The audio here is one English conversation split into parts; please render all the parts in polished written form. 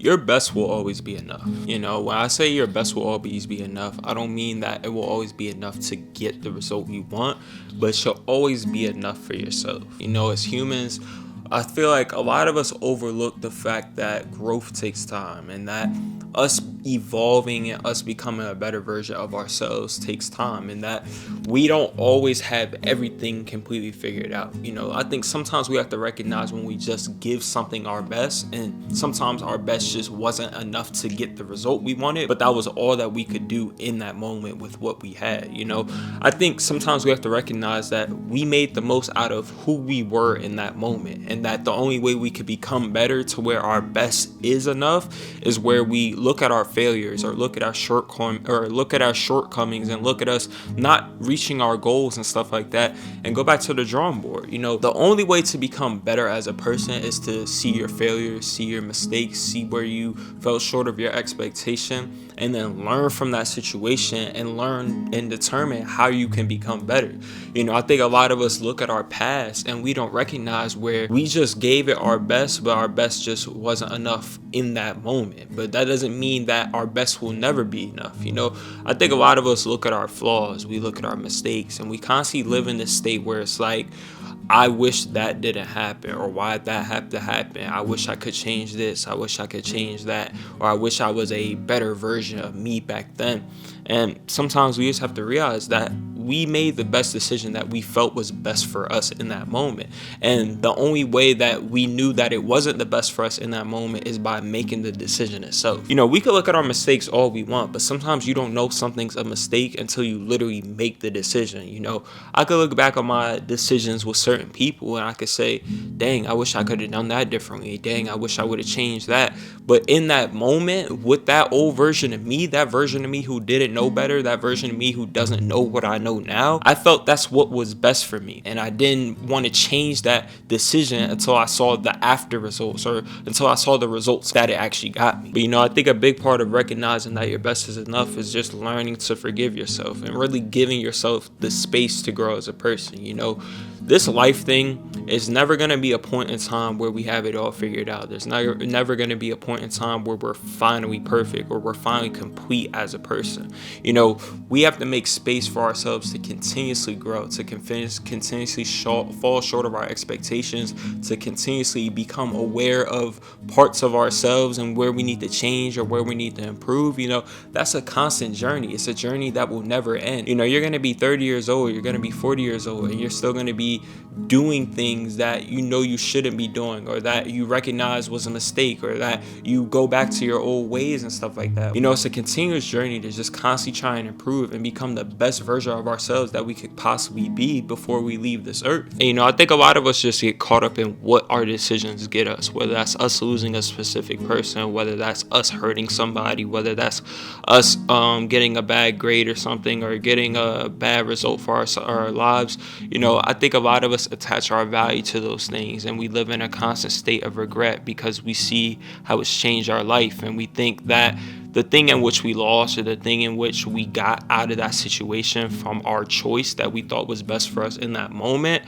Your best will always be enough. When I say your best will always be enough, I don't mean that it will always be enough to get the result you want, but it shall always be enough for yourself. As humans, I feel like a lot of us overlook the fact that growth takes time and that us evolving and us becoming a better version of ourselves takes time, and that we don't always have everything completely figured out. I think sometimes we have to recognize when we just give something our best, and sometimes our best just wasn't enough to get the result we wanted, but that was all that we could do in that moment with what we had. I think sometimes we have to recognize that we made the most out of who we were in that moment, and that the only way we could become better to where our best is enough is where we look at our failures or look at our shortcomings and look at us not reaching our goals and stuff like that, and go back to the drawing board. The only way to become better as a person is to see your failures, see your mistakes, see where you fell short of your expectation, and then learn from that situation and learn and determine how you can become better. I think a lot of us look at our past and we don't recognize where we just gave it our best, but our best just wasn't enough in that moment. But that doesn't mean that our best will never be enough. I think a lot of us look at our flaws, we look at our mistakes, and we constantly live in this state where it's like, I wish that didn't happen, or why that had to happen. I wish I could change this. I wish I could change that. Or I wish I was a better version of me back then. And sometimes we just have to realize that we made the best decision that we felt was best for us in that moment. And the only way that we knew that it wasn't the best for us in that moment is by making the decision itself. We could look at our mistakes all we want, but sometimes you don't know something's a mistake until you literally make the decision. I could look back on my decisions with certain people and I could say, dang, I wish I could have done that differently. Dang, I wish I would have changed that. But in that moment, with that old version of me, that version of me who didn't know better, that version of me who doesn't know what I know now, I felt that's what was best for me. And I didn't want to change that decision until I saw the after results, or until I saw the results that it actually got me. But I think a big part of recognizing that your best is enough is just learning to forgive yourself and really giving yourself the space to grow as a person. This life thing is never going to be a point in time where we have it all figured out. There's never going to be a point in time where we're finally perfect or we're finally complete as a person. We have to make space for ourselves to continuously grow, to continuously fall short of our expectations, to continuously become aware of parts of ourselves and where we need to change or where we need to improve. That's a constant journey. It's a journey that will never end. You're going to be 30 years old, you're going to be 40 years old, and you're still going to be doing things that you shouldn't be doing, or that you recognize was a mistake, or that you go back to your old ways and stuff like that. It's a continuous journey to just constantly try and improve and become the best version of ourselves that we could possibly be before we leave this earth. And I think a lot of us just get caught up in what our decisions get us, whether that's us losing a specific person, whether that's us hurting somebody, whether that's us getting a bad grade or something, or getting a bad result for our lives. I think a lot of us attach our value to those things, and we live in a constant state of regret because we see how it's changed our life, and we think that the thing in which we lost, or the thing in which we got out of that situation from our choice that we thought was best for us in that moment,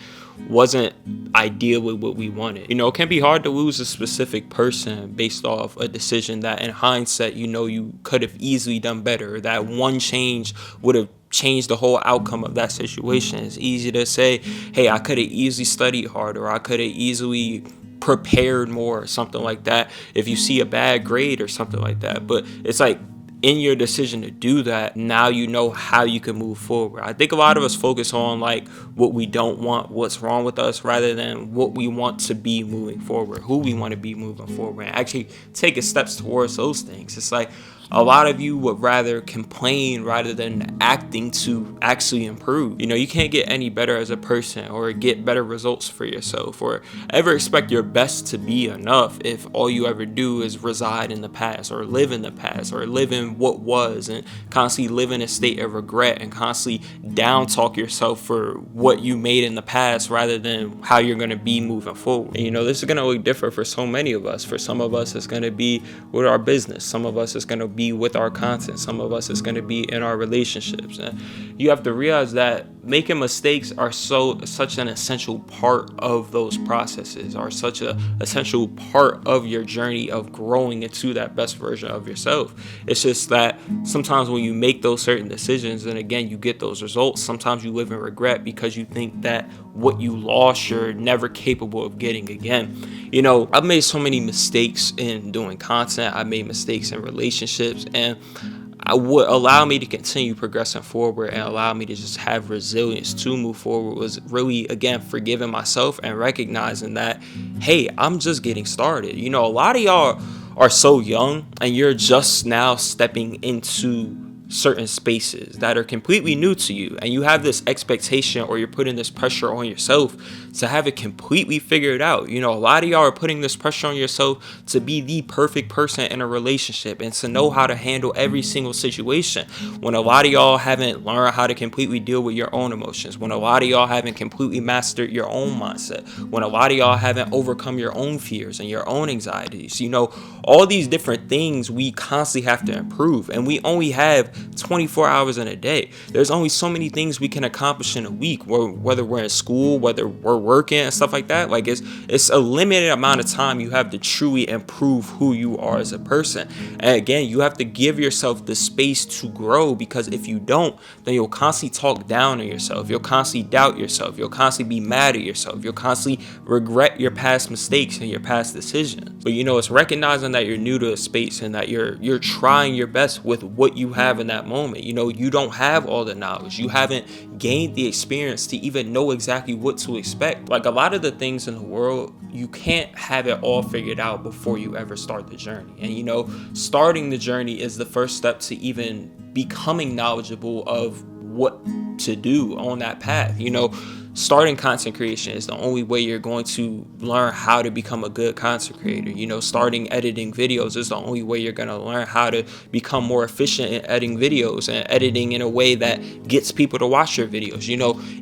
wasn't ideally what we wanted. It can be hard to lose a specific person based off a decision that in hindsight you could have easily done better, or that one change would have changed the whole outcome of that situation. It's easy to say, hey, I could have easily studied harder, or I could have easily prepared more, or something like that, if you see a bad grade or something like that. But it's like, in your decision to do that, now you know how you can move forward. I think a lot of us focus on like what we don't want, what's wrong with us, rather than what we want to be moving forward, who we want to be moving forward, and actually taking steps towards those things. It's like a lot of you would rather complain rather than acting to actually improve. You can't get any better as a person or get better results for yourself or ever expect your best to be enough if all you ever do is reside in the past, or live in the past, or live in what was, and constantly live in a state of regret and constantly down talk yourself for what you made in the past rather than how you're going to be moving forward. And, this is going to look different for so many of us. For some of us, it's going to be with our business. Some of us, it's going to be with our content. Some of us, it's going to be in our relationships. And you have to realize that making mistakes are such an essential part of those processes, are such a essential part of your journey of growing into that best version of yourself. It's just that sometimes when you make those certain decisions and again you get those results, sometimes you live in regret because you think that what you lost you're never capable of getting again. I've made so many mistakes in doing content. I made mistakes in relationships, and what allowed me to continue progressing forward and allow me to just have resilience to move forward was really, again, forgiving myself and recognizing that, hey, I'm just getting started. A lot of y'all are so young and you're just now stepping into certain spaces that are completely new to you, and you have this expectation or you're putting this pressure on yourself to have it completely figured out. A lot of y'all are putting this pressure on yourself to be the perfect person in a relationship and to know how to handle every single situation, when a lot of y'all haven't learned how to completely deal with your own emotions, when a lot of y'all haven't completely mastered your own mindset, when a lot of y'all haven't overcome your own fears and your own anxieties. All these different things we constantly have to improve, and we only have 24 hours in a day. There's only so many things we can accomplish in a week, whether we're in school, whether we're working and stuff like that. Like it's a limited amount of time you have to truly improve who you are as a person. And again, you have to give yourself the space to grow, because if you don't, then you'll constantly talk down on yourself. You'll constantly doubt yourself. You'll constantly be mad at yourself. You'll constantly regret your past mistakes and your past decisions. But it's recognizing that you're new to a space and that you're trying your best with what you have in that moment. You don't have all the knowledge. You haven't gained the experience to even know exactly what to expect. Like a lot of the things in the world, you can't have it all figured out before you ever start the journey. And starting the journey is the first step to even becoming knowledgeable of what to do on that path. Starting content creation is the only way you're going to learn how to become a good content creator. Starting editing videos is the only way you're going to learn how to become more efficient in editing videos and editing in a way that gets people to watch your videos.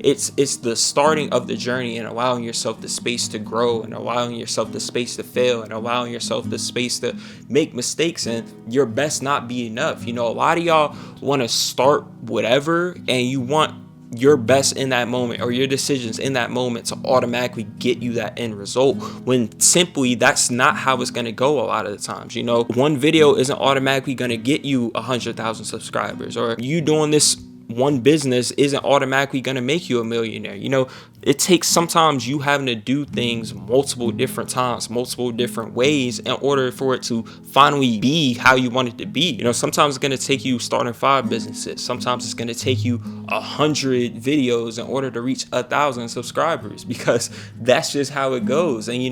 It's the starting of the journey and allowing yourself the space to grow and allowing yourself the space to fail and allowing yourself the space to make mistakes and your best not be enough. A lot of y'all want to start whatever and you want your best in that moment or your decisions in that moment to automatically get you that end result, when simply that's not how it's going to go a lot of the times. One video isn't automatically going to get you 100,000 subscribers, or you doing this one business isn't automatically going to make you a millionaire. It takes sometimes you having to do things multiple different times, multiple different ways in order for it to finally be how you want it to be. Sometimes it's going to take you starting 5 businesses. Sometimes it's going to take you 100 videos in order to reach 1,000 subscribers, because that's just how it goes. And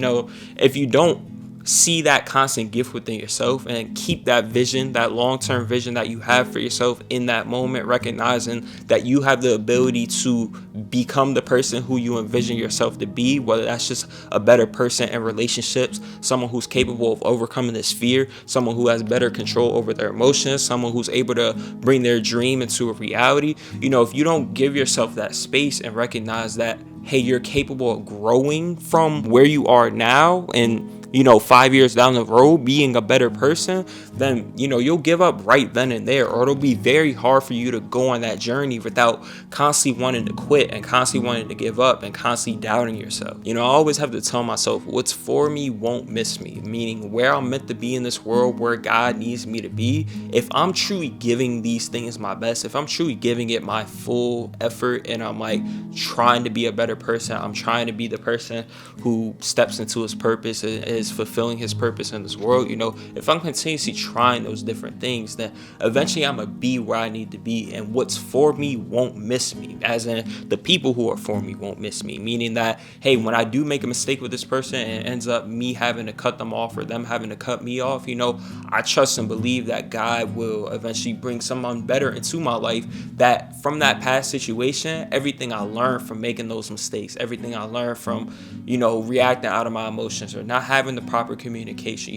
if you don't see that constant gift within yourself and keep that vision, that long-term vision that you have for yourself in that moment, recognizing that you have the ability to become the person who you envision yourself to be, whether that's just a better person in relationships, someone who's capable of overcoming this fear, someone who has better control over their emotions, someone who's able to bring their dream into a reality. If you don't give yourself that space and recognize that, hey, you're capable of growing from where you are now and 5 years down the road being a better person, then you'll give up right then and there, or it'll be very hard for you to go on that journey without constantly wanting to quit and constantly wanting to give up and constantly doubting yourself. I always have to tell myself, what's for me won't miss me, meaning where I'm meant to be in this world, where God needs me to be. If I'm truly giving these things my best, if I'm truly giving it my full effort and I'm like trying to be a better person, I'm trying to be the person who steps into his purpose and is fulfilling his purpose in this world, if I'm continuously trying those different things, then eventually I'm gonna be where I need to be, and what's for me won't miss me, as in the people who are for me won't miss me, meaning that, hey, when I do make a mistake with this person and it ends up me having to cut them off or them having to cut me off, I trust and believe that God will eventually bring someone better into my life, that from that past situation, everything I learned from making those mistakes, everything I learned from reacting out of my emotions or not having the proper communication,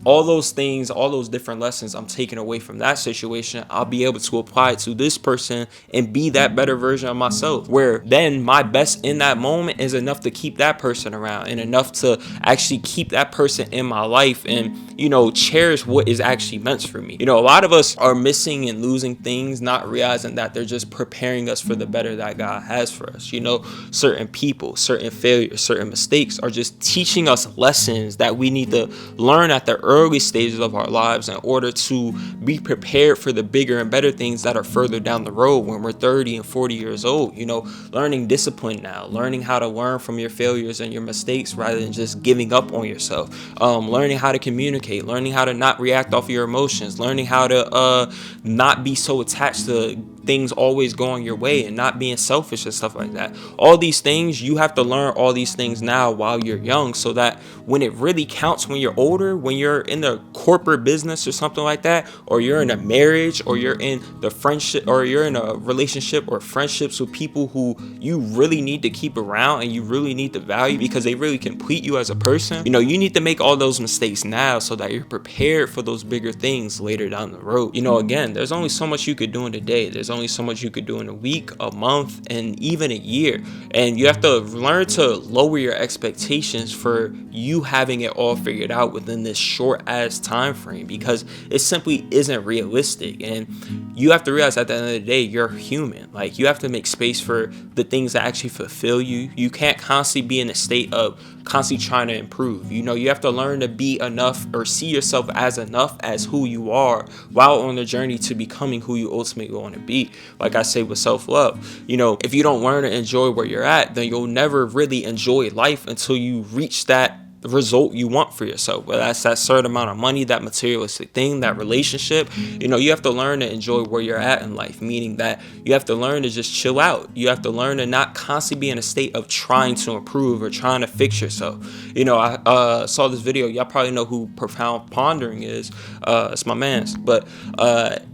all those things, all those different lessons I'm taking away from that situation, I'll be able to apply it to this person and be that better version of myself, where then my best in that moment is enough to keep that person around and enough to actually keep that person in my life and, you know, cherish what is actually meant for me. You know, a lot of us are missing and losing things, not realizing that they're just preparing us for the better that God has for us. You know, certain people, certain failures, certain mistakes are just teaching us lessons that we need to learn at the early stages of our lives in order to be prepared for the bigger and better things that are further down the road when we're 30 and 40 years old. You know, learning discipline now, learning how to learn from your failures and your mistakes rather than just giving up on yourself, learning how to communicate, learning how to not react off your emotions, learning how to not be so attached to things always going your way and not being selfish and stuff like that. All these things, you have to learn all these things now while you're young, so that when it really counts when you're older, when you're in the corporate business or something like that, or you're in a marriage, or you're in the friendship, or you're in a relationship or friendships with people who you really need to keep around and you really need to value because they really complete you as a person. You know, you need to make all those mistakes now so that you're prepared for those bigger things later down the road. You know, again, there's only so much you could do in a day. There's only so much you could do in a week, a month, and even a year. And you have to learn to lower your expectations for you having it all figured out within this short ass time frame, because it simply isn't realistic. And you have to realize at the end of the day, you're human. Like, you have to make space for the things that actually fulfill you. You can't constantly be in a state of constantly trying to improve. You know, you have to learn to be enough or see yourself as enough as who you are while on the journey to becoming who you ultimately want to be. Like I say with self-love, you know, if you don't learn to enjoy where you're at, then you'll never really enjoy life until you reach that result you want for yourself, whether that's that certain amount of money, that materialistic thing, that relationship. You know, you have to learn to enjoy where you're at in life, meaning that you have to learn to just chill out. You have to learn to not constantly be in a state of trying to improve or trying to fix yourself. You know, I saw this video. Y'all probably know who Profound Pondering is. It's my man's, but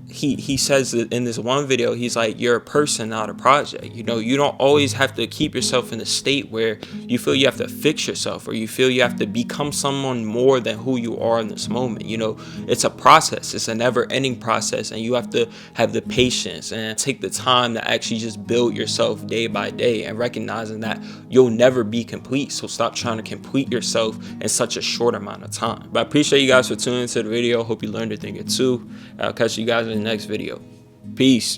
he says that in this one video, he's like, you're a person, not a project. You know, you don't always have to keep yourself in a state where you feel you have to fix yourself or you feel you have to become someone more than who you are in this moment. You know, it's a process. It's a never ending process, and you have to have the patience and take the time to actually just build yourself day by day, and recognizing that you'll never be complete. So stop trying to complete yourself in such a short amount of time. But I appreciate you guys for tuning into the video. Hope you learned a thing or two. I'll catch you guys in the next video. Peace.